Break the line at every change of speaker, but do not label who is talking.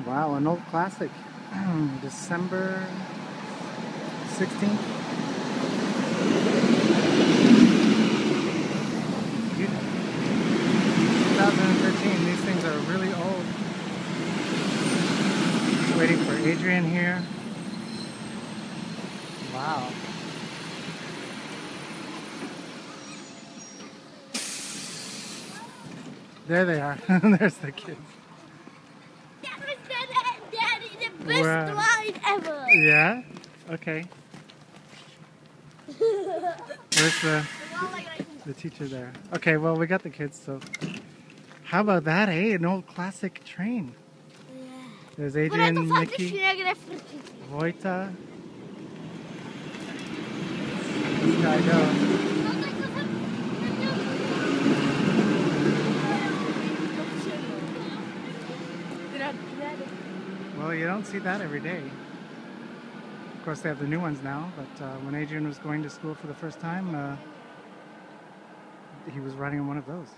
Wow, an old classic. December 16th. 2013. These things are really old. Just waiting for Adrian here. Wow. There they are. There's the kids.
That was Daddy, the best ride ever.
Yeah? Okay. Where's the teacher there? Okay, well, we got the kids, so. How about that, eh? An old classic train.
Yeah.
There's Adrian, Nikki, Vojta. This guy goes. Well, you don't see that every day. Of course, they have the new ones now, but when Adrian was going to school for the first time, he was riding on one of those.